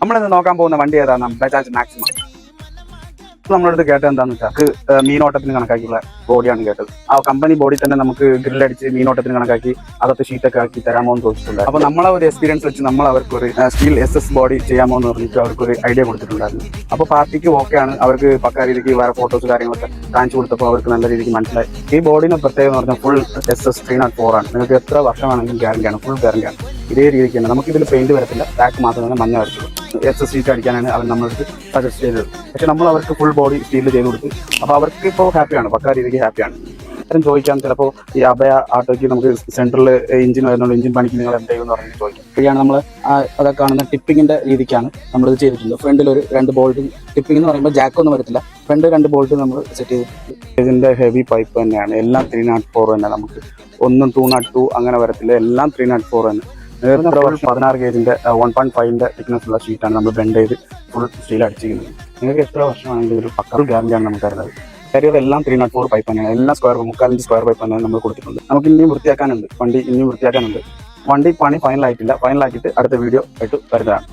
നമ്മളിന്ന് നോക്കാൻ പോകുന്ന വണ്ടി ഏതാണ്? ബജാജ് മാക്സിമ. നമ്മളടുത്ത് കേട്ടത് എന്താണെന്ന് വെച്ചാൽ മീനോട്ടത്തിന് കണക്കാക്കിയുള്ള ബോഡിയാണ് കേട്ടത്. ആ കമ്പനി ബോഡി തന്നെ നമുക്ക് ഗ്രില്ലടിച്ച് മീനോട്ടത്തിന് കണക്കാക്കി അകത്ത് ഷീറ്റൊക്കെ ആക്കി തരാമോ എന്ന് ചോദിച്ചിട്ടുണ്ട്. അപ്പോൾ നമ്മളെ ഒരു എക്സ്പീരിയൻസ് വെച്ച് നമ്മൾ അവർക്ക് ഒരു സ്റ്റീൽ SS ബോഡി ചെയ്യാമോ എന്ന് പറഞ്ഞിട്ട് അവർക്കൊരു ഐഡിയ കൊടുത്തിട്ടുണ്ടായിരുന്നു. അപ്പോൾ പാർട്ടിക്ക് ഓക്കെയാണ്. അവർക്ക് പക്ക രീതിക്ക് വേറെ ഫോട്ടോസ് കാര്യങ്ങളൊക്കെ കാണിച്ചു കൊടുത്തപ്പോൾ അവർക്ക് നല്ല രീതിക്ക് മനസ്സിലായി. ഈ ബോഡിനെ പ്രത്യേകം എന്ന് പറഞ്ഞാൽ ഫുൾ SS 304 ആണ്. നിങ്ങൾക്ക് എത്ര വർഷമാണെങ്കിലും ഗ്യാരണ്ടിയാണ്, ഫുൾ ഗ്യാരണ്ടിയാണ്. ഇതേ രീതിക്ക് തന്നെ നമുക്കിതിൽ പെയിന്റ് വരത്തില്ല, ബാക്ക് മാത്രമേ മഞ്ഞ വരത്തുള്ളൂ. SS ഷീറ്റ് അടിക്കാനാണ് അവർ നമ്മളടുത്ത് സജസ്റ്റ് ചെയ്തത്. പക്ഷെ നമ്മൾ അവർക്ക് ഫുൾ ബോഡി സ്റ്റീൽ ചെയ്ത് കൊടുത്തു. അപ്പോൾ അവർക്ക് ഇപ്പോൾ ഹാപ്പിയാണ്, പക്ക രീതിക്ക് ഹാപ്പിയാണ്. എല്ലാവരും ചോദിക്കാം, ചിലപ്പോൾ ഈ അഭയ ആട്ടോയ്ക്ക് നമുക്ക് സെൻട്രൽ എഞ്ചിൻ വരുന്നുണ്ട്, എഞ്ചിൻ പണിക്ക് നിങ്ങൾ എന്ത് ചെയ്യുമെന്ന് പറഞ്ഞ് ചോദിക്കും. ഇപ്പോഴാണ് നമ്മൾ അതൊക്കെ കാണുന്ന ടിപ്പിങ്ങിൻ്റെ രീതിക്കാണ് നമ്മളിത് ചെയ്തിട്ടുള്ളത്. ഫ്രണ്ടിൽ ഒരു 2 ബോൾട്ട്, ടിപ്പിംഗ് എന്ന് പറയുമ്പോൾ ജാക്കൊന്നും വരത്തില്ല, ഫ്രണ്ട് 2 ബോൾട്ട് നമ്മൾ സെറ്റ് ചെയ്തിട്ടുണ്ട്. ഇതിൻ്റെ ഹെവി പൈപ്പ് തന്നെയാണ്, എല്ലാം 304 തന്നെ. നമുക്ക് ഒന്നും 202 അങ്ങനെ വരത്തില്ല, എല്ലാം 304 തന്നെ. 16 ഗേജിന്റെ 1.5 തിക്നെസ് ഉള്ള ഷീറ്റാണ് നമ്മൾ ബെൻഡ് ചെയ്ത് ഫുൾ സ്റ്റീൽ അടിച്ചിരിക്കുന്നത്. നിങ്ങൾക്ക് എത്ര വർഷമാണെങ്കിലും ഒരു പക്ക ഗ്യാരണ്ടിയാണ് നമുക്ക് തരുന്നത്. കാര്യങ്ങളെല്ലാം 304 പൈപ്പ് തന്നെയാണ്, എല്ലാം മുക്കാൽ ഇഞ്ച് സ്ക്വയർ പൈപ്പ് തന്നെ നമ്മൾ കൊടുത്തിട്ടുണ്ട്. നമുക്ക് ഇനിയും വൃത്തിയാക്കാനുണ്ട്, വണ്ടി ഇനിയും വൃത്തിയാക്കാനുണ്ട്. വണ്ടി പണി ഫൈനലായിട്ടില്ല, ഫൈനലാക്കിയിട്ട് അടുത്ത വീഡിയോ ആയിട്ട് വരുന്നതാണ്.